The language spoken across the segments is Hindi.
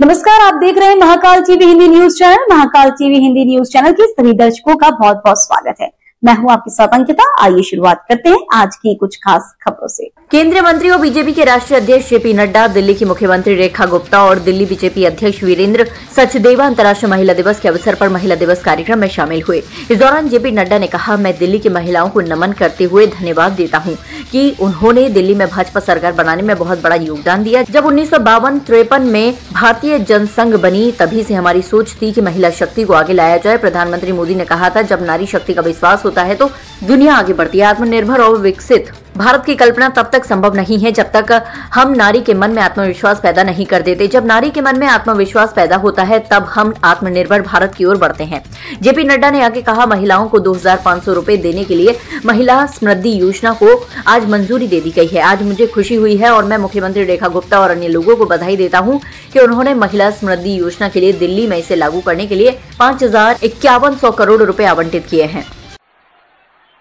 नमस्कार, आप देख रहे हैं Mahakal TV Hindi news channel. Mahakal TV Hindi news channel के सभी दर्शकों का बहुत बहुत स्वागत है। मैं हूं आपके साथ अंकिता। आइए शुरुआत करते हैं आज की कुछ खास खबरों से। केंद्रीय मंत्री और बीजेपी के राष्ट्रीय अध्यक्ष जेपी नड्डा, दिल्ली की मुख्यमंत्री रेखा गुप्ता और दिल्ली बीजेपी अध्यक्ष वीरेंद्र सचदेवा अंतर्राष्ट्रीय महिला दिवस के अवसर पर महिला दिवस कार्यक्रम में शामिल हुए। इस दौरान जेपी नड्डा ने कहा, मैं दिल्ली की महिलाओं को नमन करते हुए धन्यवाद देता हूँ कि उन्होंने दिल्ली में भाजपा सरकार बनाने में बहुत बड़ा योगदान दिया। जब 1952-53 में भारतीय जनसंघ बनी, तभी से हमारी सोच थी कि महिला शक्ति को आगे लाया जाए। प्रधानमंत्री मोदी ने कहा था, जब नारी शक्ति का विश्वास होता है तो दुनिया आगे बढ़ती है। आत्मनिर्भर और विकसित भारत की कल्पना तब तक संभव नहीं है जब तक हम नारी के मन में आत्मविश्वास पैदा नहीं कर देते। जब नारी के मन में आत्मविश्वास पैदा होता है तब हम आत्मनिर्भर भारत की ओर बढ़ते हैं। जेपी नड्डा ने आगे कहा, महिलाओं को 2500 रुपए देने के लिए महिला समृद्धि योजना को आज मंजूरी दे दी गई है। आज मुझे खुशी हुई है और मैं मुख्यमंत्री रेखा गुप्ता और अन्य लोगों को बधाई देता हूं कि उन्होंने महिला समृद्धि योजना के लिए दिल्ली में इसे लागू करने के लिए 5,5100 करोड़ रुपए आवंटित किए हैं।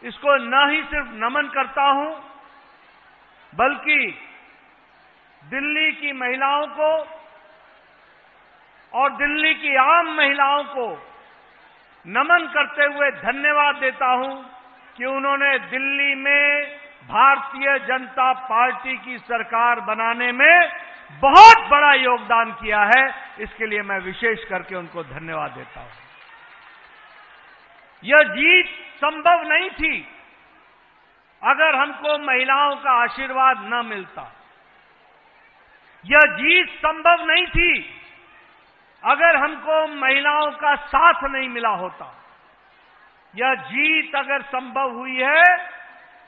इसको न ही सिर्फ नमन करता हूं, बल्कि दिल्ली की महिलाओं को और दिल्ली की आम महिलाओं को नमन करते हुए धन्यवाद देता हूं कि उन्होंने दिल्ली में भारतीय जनता पार्टी की सरकार बनाने में बहुत बड़ा योगदान किया है। इसके लिए मैं विशेष करके उनको धन्यवाद देता हूं। यह जीत संभव नहीं थी अगर हमको महिलाओं का आशीर्वाद न मिलता। यह जीत संभव नहीं थी अगर हमको महिलाओं का साथ नहीं मिला होता। यह जीत अगर संभव हुई है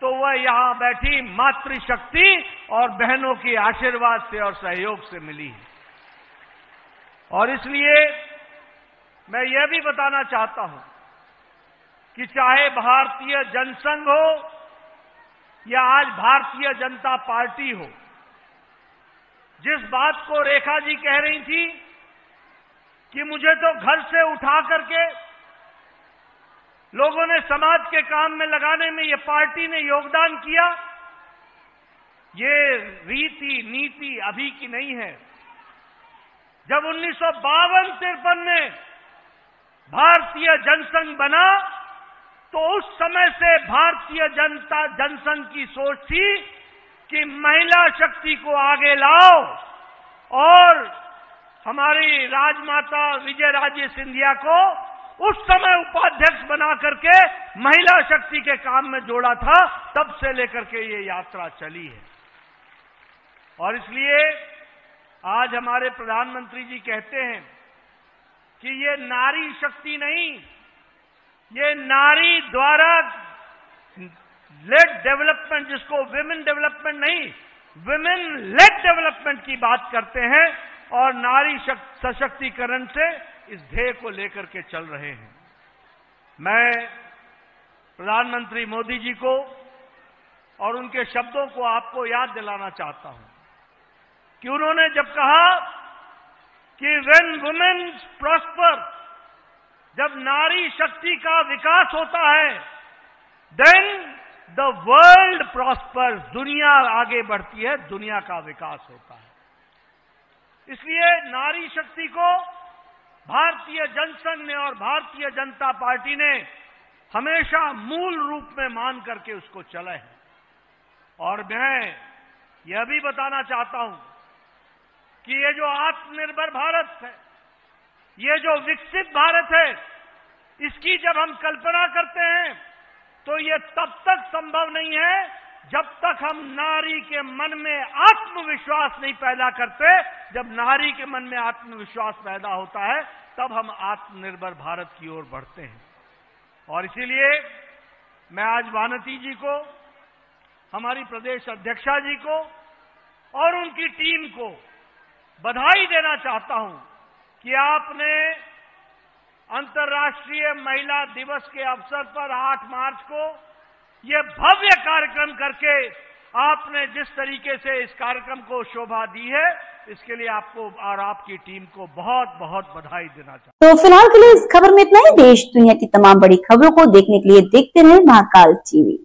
तो वह यहां बैठी मातृशक्ति और बहनों के आशीर्वाद से और सहयोग से मिली है। और इसलिए मैं यह भी बताना चाहता हूं कि चाहे भारतीय जनसंघ हो या आज भारतीय जनता पार्टी हो, जिस बात को रेखा जी कह रही थी कि मुझे तो घर से उठा करके लोगों ने समाज के काम में लगाने में ये पार्टी ने योगदान किया, ये रीति नीति अभी की नहीं है। जब 1952-53 में भारतीय जनसंघ बना तो उस समय से भारतीय जनसंघ की सोच थी कि महिला शक्ति को आगे लाओ और हमारी राजमाता विजयराजे सिंधिया को उस समय उपाध्यक्ष बना करके महिला शक्ति के काम में जोड़ा था। तब से लेकर के ये यात्रा चली है। और इसलिए आज हमारे प्रधानमंत्री जी कहते हैं कि ये नारी शक्ति नहीं, ये नारी द्वारा लेड डेवलपमेंट, जिसको विमेन डेवलपमेंट नहीं, विमेन लेड डेवलपमेंट की बात करते हैं और नारी सशक्तिकरण से इस ध्येय को लेकर के चल रहे हैं। मैं प्रधानमंत्री मोदी जी को और उनके शब्दों को आपको याद दिलाना चाहता हूं कि उन्होंने जब कहा कि व्हेन वुमेन प्रॉस्पर, जब नारी शक्ति का विकास होता है, देन द वर्ल्ड प्रॉस्पर्स, दुनिया आगे बढ़ती है, दुनिया का विकास होता है। इसलिए नारी शक्ति को भारतीय जनसंघ ने और भारतीय जनता पार्टी ने हमेशा मूल रूप में मान करके उसको चला है। और मैं यह भी बताना चाहता हूं कि ये जो आत्मनिर्भर भारत है, ये जो विकसित भारत है, इसकी जब हम कल्पना करते हैं तो ये तब तक संभव नहीं है जब तक हम नारी के मन में आत्मविश्वास नहीं पैदा करते। जब नारी के मन में आत्मविश्वास पैदा होता है तब हम आत्मनिर्भर भारत की ओर बढ़ते हैं। और इसीलिए मैं आज वानती जी को, हमारी प्रदेश अध्यक्षा जी को और उनकी टीम को बधाई देना चाहता हूं कि आपने अंतर्राष्ट्रीय महिला दिवस के अवसर पर 8 मार्च को यह भव्य कार्यक्रम करके आपने जिस तरीके से इस कार्यक्रम को शोभा दी है, इसके लिए आपको और आपकी टीम को बहुत बहुत बधाई देना चाहता हूं। तो फिलहाल के लिए इस खबर में इतना ही। देश दुनिया की तमाम बड़ी खबरों को देखने के लिए देखते रहें महाकाल टीवी।